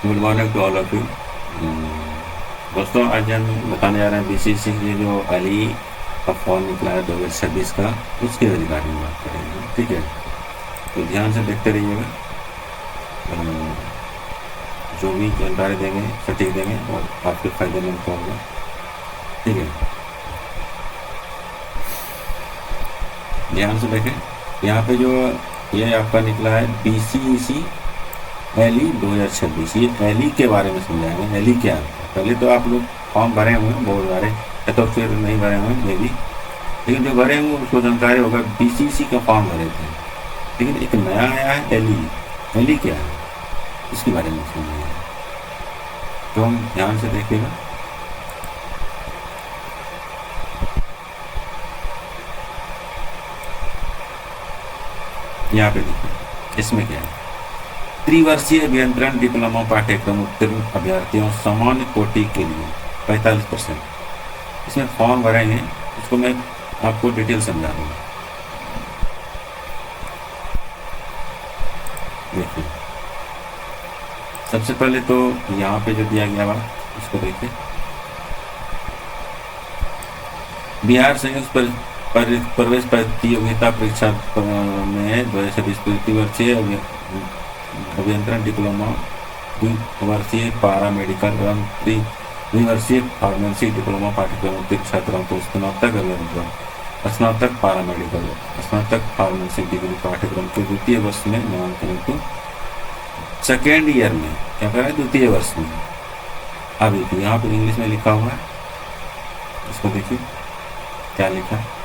Good morning to all of you. दोस्तों, आज हम बताने जा रहे हैं बीसीसी के जो अली का फॉर्म निकला है 2026 का, उसके रिगार्डिंग बात करेंगे। ठीक है, तो ध्यान से देखते रहिएगा। अम, जो भी जानकारी देंगे सटीक देंगे और आपके फायदेमंद होगा। ठीक है, ध्यान से देखें। यहाँ पे जो ये आपका निकला है बीसीसी एली 2026, ये एली के बारे में समझाएंगे। एली क्या है? पहले तो आप लोग फॉर्म भरे हुए हैं बहुत सारे, या तो फिर नहीं भरे हुए मे भी, लेकिन जो भरे हुए उसको जानकारी होगा। बीसीसी का फॉर्म भरे थे, लेकिन एक नया आया है एली। एली क्या है इसके बारे में समझेंगे, तो हम ध्यान से देखिएगा। यहाँ पे देखिए इसमें क्या है। त्रिवर्षीय अभियंत्रण डिप्लोमा पाठ्यक्रम उत्तीर्ण अभ्यर्थियों सामान्य कोटि के लिए 45% इसमें फॉर्म भरेंगे। इसको मैं आपको डिटेल समझा दूंगा। देखिए, सबसे पहले तो यहाँ पे जो दिया गया बात इसको देखिए। बिहार संयुक्त प्रवेश प्रतियोगिता परीक्षा में 2026 त्रिवर्षीय अभियंत्रण डिप्लोमा, द्विवर्षीय पारा मेडिकल एवं द्विवर्षीय फार्मेसी डिप्लोमा पाठ्यक्रम उत्तीर्ण छात्रों को स्नातक अभियंत्रण, स्नातक पारा मेडिकल, स्नातक फार्मेसी डिग्री पाठ्यक्रम के द्वितीय वर्ष में नामांकन हेतु सेकेंड ईयर में क्या करें, द्वितीय वर्ष में। अब यहाँ पर इंग्लिश में लिखा हुआ है, इसको देखिए क्या लिखा है।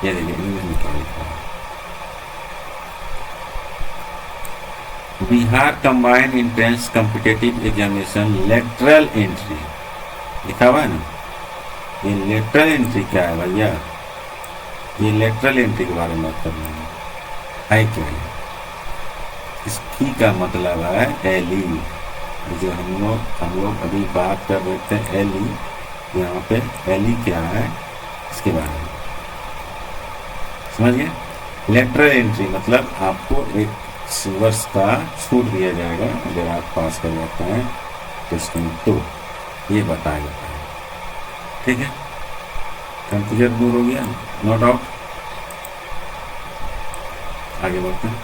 ये देखिए इंग्लिश में क्या लिखा है। Bihar combined entrance competitive examination lateral entry लिखा हुआ है ना। ये लेटरल एंट्री क्या है भैया? ये लेटरल एंट्री के बारे में बात कर रहे हैं क्या है? इसकी का मतलब है एली, जो हम लोग अभी बात कर रहे थे एली। यहाँ पे एली क्या है इसके बारे में समझ गए। लेटरल एंट्री मतलब आपको एक वर्ष का छूट दिया जाएगा अगर आप पास कर जाते हैं टेस्ट में, तो ये बताया जाता है। ठीक है, कंफ्यूजन दूर हो गया, नो डाउट। आगे बढ़ते हैं।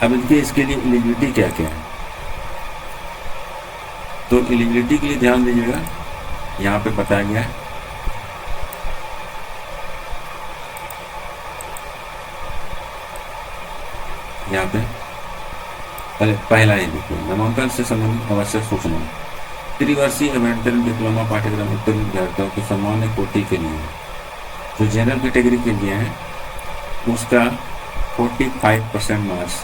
अब इनके इसके लिए एलिजिबिलिटी क्या क्या है, तो एलिजिबिलिटी के लिए ध्यान दीजिएगा। यहाँ पे बताया गया है यहाँ पे पहला ही देखिए, नामांकन से संबंधित आवश्यक सूचना। त्रिवर्षीय अभियंत्रण डिप्लोमा पाठ्यक्रम उत्तीर्ण विद्यार्थियों की सामान्य कोटि के लिए, जो जनरल कैटेगरी के लिए है, उसका 45% मार्क्स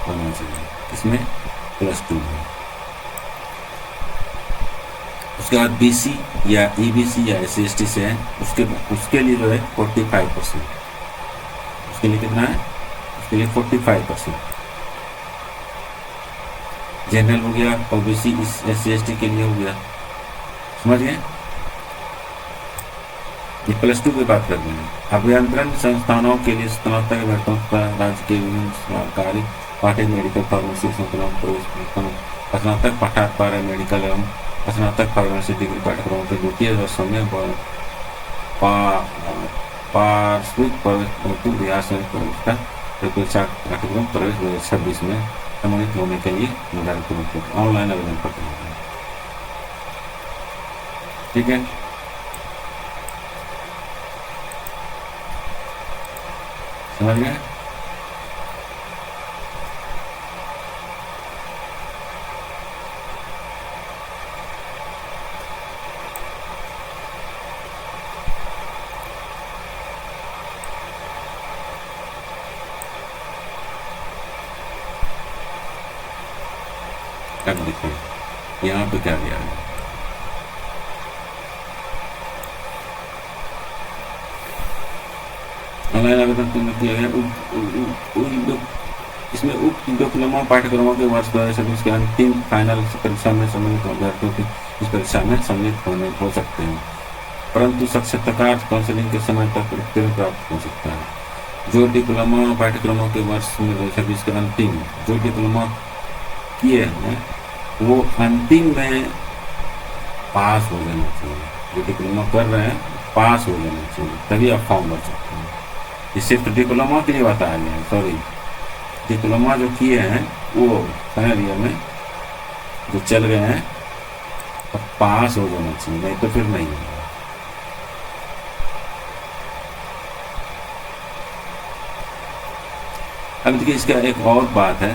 होना चाहिए, इसमें +2 है। उसके बाद बीसी या ईबीसी या SC/ST से है, उसके लिए जो है 45%। उसके लिए कितना है? उसके लिए 45%। जनरल हो गया, ओबीसी SC/ST के लिए हो गया। समझ गए? ये +2 की बात कर रहे हैं। अभियंत्रण संस्थानों के लिए स्नातक अभ्यर्थियों का राज्य के विभिन्न सरकारी पाठ्य मेडिकल फार्मेसी संस्थानों को स्नातक पारा मेडिकल एवं स्नातक फार्मेसी डिग्री पाठ्यक्रमों के द्वितीय वर्षों में पार्श्विक प्रवेश हेतु बिहार संयुक्त प्रवेश परीक्षा पाठ्यक्रम प्रवेश 2026 में सम्मानित होने के लिए निर्धारित ऑनलाइन आवेदन पत्र। ठीक है, समझ गए? अब देखिए यहाँ पे क्या दिया है। ऑनलाइन आवेदन किया गया इसमें उक्त डिप्लोमा पाठ्यक्रमों के वर्ष 2026 के अंतिम फाइनल परीक्षा में सम्मिलित अभ्यर्थियों की इस परीक्षा में सम्मिलित हो सकते हैं, परंतु साक्षात्कार काउंसलिंग के समय तक उत्तीर्ण प्राप्त हो सकता है। जो डिप्लोमा पाठ्यक्रमों के वर्ष में 2026 के अंतिम जो डिप्लोमा किए हैं वो अंतिम में पास हो जाना चाहिए। जो डिप्लोमा कर रहे हैं पास हो जाना चाहिए, तभी आप फॉर्म भर सकते हैं। ये सिर्फ डिप्लोमा के लिए बताया गया है, सॉरी डिप्लोमा जो किए हैं वो फाइनल ईयर में जो चल गए हैं अब पास हो जाना चाहिए, नहीं तो फिर नहीं होगा। अब देखिए इसका एक और बात है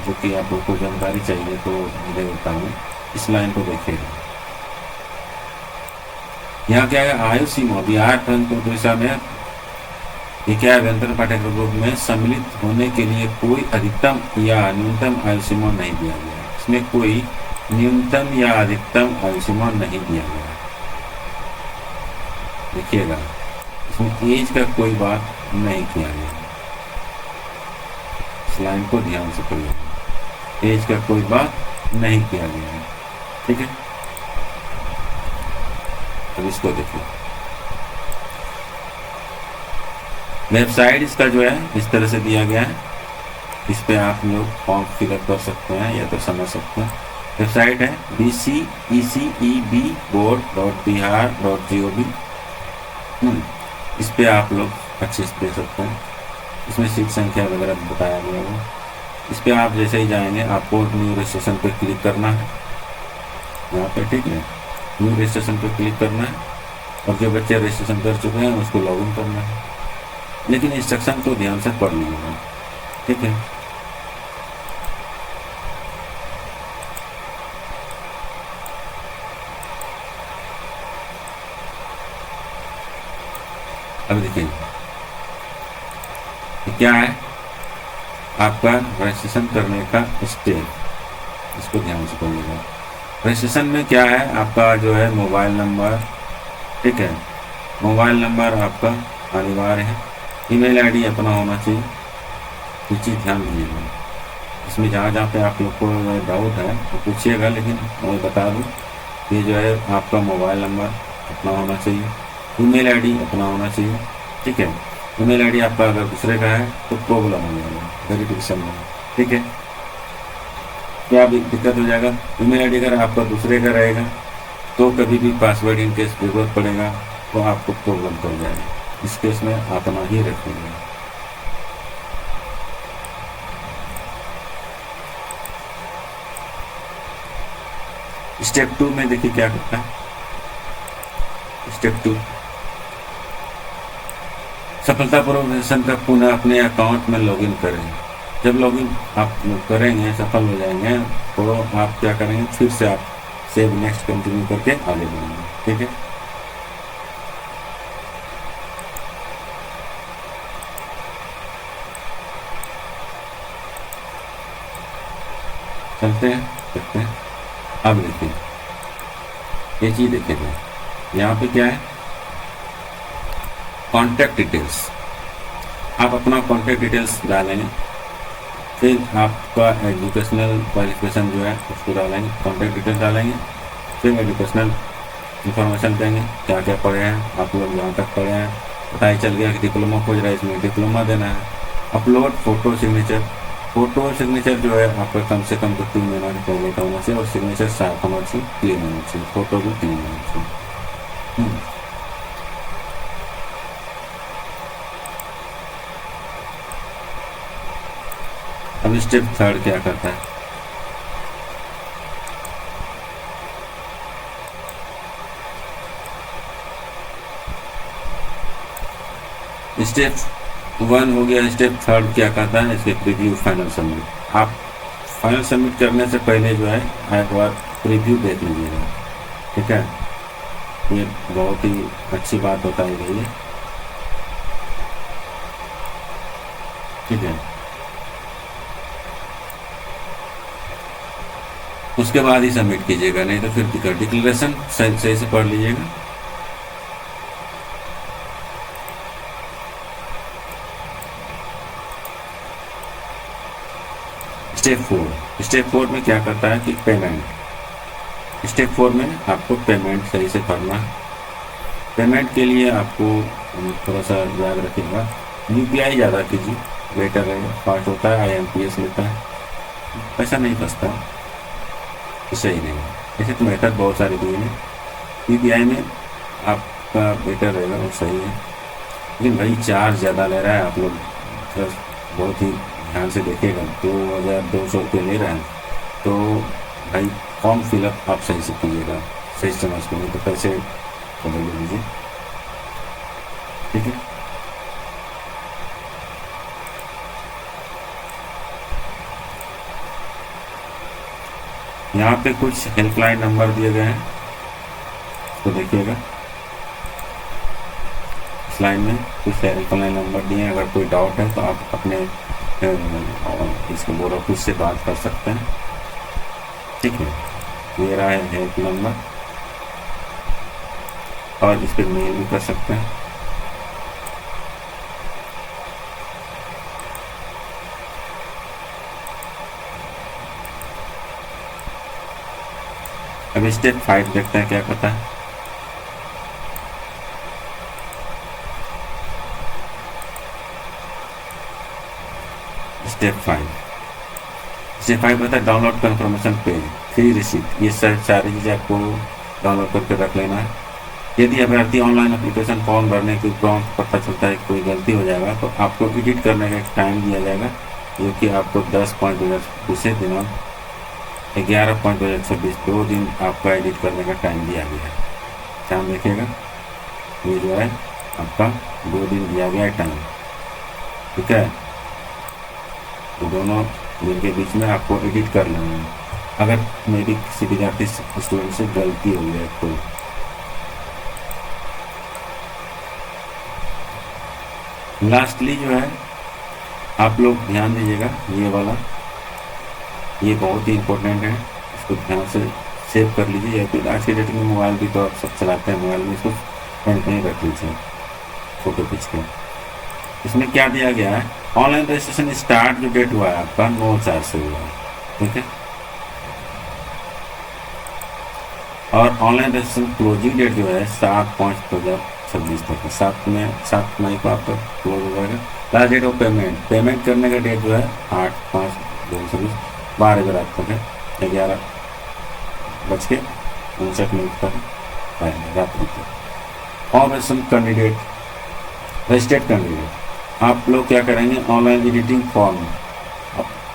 जो कि आप लोग को जानकारी चाहिए तो मैं देता हूँ, इस लाइन को देखिएगा। यहाँ क्या है, आयु सीमा बिहार परीक्षा में ये क्या है, अभ्यंतर पाठ्यक्रम ग्रुप में सम्मिलित होने के लिए कोई अधिकतम या न्यूनतम आयु सीमा नहीं दिया गया। इसमें कोई न्यूनतम या अधिकतम आयु सीमा नहीं दिया गया। देखिएगा इसमें एज का कोई बात नहीं किया गया। इस लाइन को ध्यान से पढ़िए, एज का कोई बात नहीं किया गया है, ठीक है। अब इसको देखिए, वेबसाइट इसका जो है इस तरह से दिया गया है। इस पे आप लोग फॉर्म फिलअप कर सकते हैं या तो समझ सकते हैं। वेबसाइट है bceceboard.bihar.gov। इस पे आप लोग अच्छे से देख सकते हैं। इसमें सीट संख्या वगैरह बताया गया है। इस पे आप जैसे ही जाएंगे आपको न्यू रजिस्ट्रेशन पे क्लिक करना है यहाँ पे, ठीक है। न्यू रजिस्ट्रेशन पे क्लिक करना है और जो बच्चे रजिस्ट्रेशन कर चुके हैं उसको लॉगिन करना है, लेकिन इंस्ट्रक्शन को ध्यान से पढ़ लीजिएगा, ठीक है। अब देखिए क्या है आपका रजिस्ट्रेशन करने का स्टेप, इसको ध्यान से पढ़िएगा। रजिस्ट्रेशन में क्या है, आपका जो है मोबाइल नंबर, ठीक है। मोबाइल नंबर आपका अनिवार्य है। ईमेल आईडी अपना होना चाहिए, ये चीज़ ध्यान दीजिएगा। इसमें जहाँ जहाँ पे आप लोग को डाउट है तो पूछिएगा, लेकिन मैं बता दूँ ये जो है आपका मोबाइल नंबर अपना होना चाहिए, ईमेल आईडी अपना होना चाहिए, ठीक है। ईमेल आईडी आपका अगर दूसरे का है तो प्रॉब्लम हो जाएगा वेरिफिकेशन में, ठीक है। क्या दिक्कत हो जाएगा, ईमेल आईडी अगर आपका दूसरे का रहेगा तो कभी भी पासवर्ड इन केस जरूरत पड़ेगा तो आपको प्रॉब्लम कर जाएगा। इस केस में अपना ही रखेंगे। स्टेप 2 में देखिए क्या करता है। स्टेप 2 सफलतापूर्वक रजिस्ट्रेशन का पुनः अपने अकाउंट में लॉगिन करें। जब लॉगिन आप करेंगे, सफल हो जाएंगे, तो आप क्या करेंगे, फिर से आप सेव नेक्स्ट कंटिन्यू करके आगे बढ़ेंगे, ठीक है। चलते हैं, देखते हैं। अब देखिए ये चीज देखिएगा, यहाँ पे क्या है, कॉन्टैक्ट डिटेल्स। आप अपना कॉन्टैक्ट डिटेल्स डालेंगे, फिर आपका एजुकेशनल क्वालिफिकेशन जो है उसको डालेंगे, कॉन्टैक्ट डिटेल्स डालेंगे, फिर एजुकेशनल इंफॉर्मेशन देंगे, क्या क्या पढ़े हैं आप लोग, जहाँ तक पढ़े हैं पता ही चल गया कि डिप्लोमा खोज रहा है, इसमें डिप्लोमा देना है। Upload photo signature. Photo signature जो है आपका कम से कम 2 महीना के पहले का होना चाहिए और सिग्नेचर साफ होना चाहिए, क्लीन होना चाहिए, फोटो भी क्लीन होना चाहिए। अब स्टेप 3 क्या करता है, स्टेप 1 हो गया। स्टेप 3 क्या करता है, इसके प्रीव्यू फाइनल सबमिट। आप फाइनल सबमिट करने से पहले जो है एक बार प्रीव्यू देख लीजिएगा, ठीक है। ये बहुत ही अच्छी बात बताई गई है, ठीक है। उसके बाद ही सबमिट कीजिएगा, नहीं तो फिर डिक्लेरेशन सही से पढ़ लीजिएगा। स्टेप 4 में क्या करता है कि पेमेंट। स्टेप 4 में आपको पेमेंट सही से करना है। पेमेंट के लिए आपको थोड़ा सा याद रखिएगा, यूपीआई ज़्यादा कीजिए, बेटर रहेगा, फास्ट होता है, IMPS लेता है, पैसा नहीं फंसता, सही नहीं है। ऐसे तो मेथड बहुत सारे दिए हैं, यूपीआई में आपका बेटर रहेगा, वो सही है। लेकिन भाई चार्ज ज़्यादा ले रहा है, आप लोग बहुत ही ध्यान से देखिएगा, 2200 रुपये ले रहे हैं, तो भाई फॉर्म फिलअप आप सही से कीजिएगा, सही समझ के, नहीं तो पैसे बदल लीजिए, ठीक है। यहाँ पे कुछ हेल्पलाइन नंबर दिए गए हैं, तो देखिएगा इस लाइन में कुछ हेल्पलाइन नंबर दिए हैं। अगर कोई डाउट है तो आप अपने इसको बोर्ड ऑफिस से बात कर सकते हैं, ठीक है। ये रहा है हेल्प नंबर, और इस पर मेल भी कर सकते हैं। अब स्टेप 5 देखते हैं क्या कहता है। स्टेप 5 बताए download confirmation page, free receipt, ये सारी चीज़ें आपको डाउनलोड करके रख लेना है। यदि अभ्यर्थी ऑनलाइन एप्लीकेशन फॉर्म भरने के दौरान पता चलता है कि कोई गलती हो जाएगा, तो आपको एडिट करने का एक टाइम दिया जाएगा, जो कि आपको 10/5/2026 दिनांक 11/5/2026 2 दिन आपका एडिट करने का टाइम दिया गया है। ध्यान रखिएगा, ये जो है आपका 2 दिन दिया गया है टाइम, ठीक है। तो दोनों दिन के बीच में आपको एडिट कर लेना है, अगर मेरी किसी विद्यार्थी स्टूडेंट से गलती हो गई तो। लास्टली जो है आप लोग ध्यान दीजिएगा, ये वाला, ये बहुत ही इम्पोर्टेंट है, इसको ध्यान से सेव कर लीजिए, या फिर आज के डेट में मोबाइल भी तो आप सब चलाते हैं, मोबाइल में इसको कहीं रख लीजिए फोटो खींच के। इसमें क्या दिया गया है, ऑनलाइन रजिस्ट्रेशन स्टार्ट जो डेट हुआ है आपका 9/4 से हुआ है, ठीक है। और ऑनलाइन रजिस्ट्रेशन क्लोजिंग डेट जो है 7/5/2026 तक है, 7 मई को आपका क्लोज हो जाएगा। लास्ट डेट ऑफ पेमेंट करने का डेट जो है 8/5/2026 12 रात तक है, 11:59 तक रात तक। Form registration candidate, registered candidate, आप लोग क्या करेंगे, ऑनलाइन एडिटिंग फॉर्म,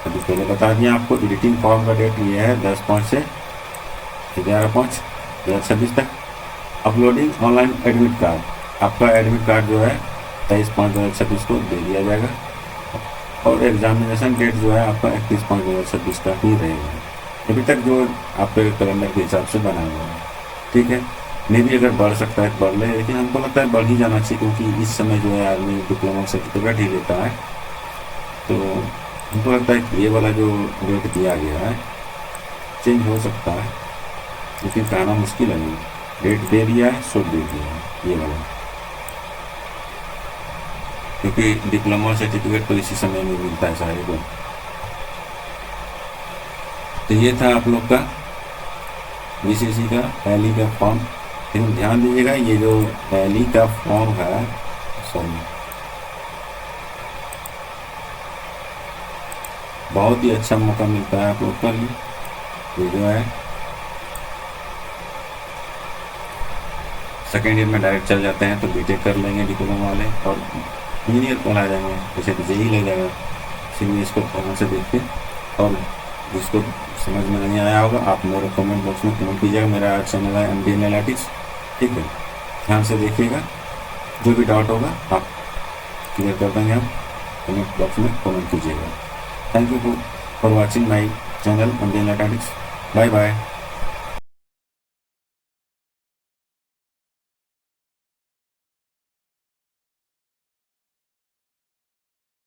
अभी पहले बता दिया आपको, एडिटिंग फॉर्म का डेट ये है 10/5 से 11/5/2026 तक। अपलोडिंग ऑनलाइन एडमिट कार्ड, आपका एडमिट कार्ड जो है 23/5/2026 को दे दिया जाएगा, और एग्जामिनेशन डेट जो है आपका 31/5/2026 का ही रहेगा, अभी तक जो आपके कैलेंडर के हिसाब से बना हुआ है, ठीक है। नहीं भी अगर बढ़ सकता है बढ़ ले, लेकिन हमको लगता है बढ़ ही जाना चाहिए, क्योंकि इस समय जो है आदमी डिप्लोमा सर्टिफिकेट ही लेता है, तो हमको लगता है कि ये वाला जो रेट दिया गया है चेंज हो सकता है, लेकिन कहना मुश्किल है, नहीं रेट दे दिया है सो दे दिया है ये वाला, क्योंकि डिप्लोमा सर्टिफिकेट तो इसी समय में मिलता है सारे को। तो ये था आप लोग का BCC का एली का फॉर्म। लेकिन ध्यान दीजिएगा, ये जो एली का फॉर्म है, सॉरी, बहुत ही अच्छा मौका मिलता है आप लोग का लिए, ये जो है सेकेंड ईयर में डायरेक्ट चल जाते हैं तो बीटेक कर लेंगे डिप्लोमा वाले, और इंजीनियर को ला जाएंगे, जैसे तो JEE ले जाएगा। इसीलिए इसको ध्यान से देखिए, और जिसको समझ में नहीं आया होगा आप मेरे कमेंट बॉक्स में कमेंट कीजिएगा। मेरा चैनल है MD एनालिटिक्स, ठीक है। ध्यान से देखिएगा, जो भी डाउट होगा आप क्लियर कर देंगे, हम कमेंट बॉक्स में कमेंट कीजिएगा। Thank you for watching my channel MD analytics. Bye bye.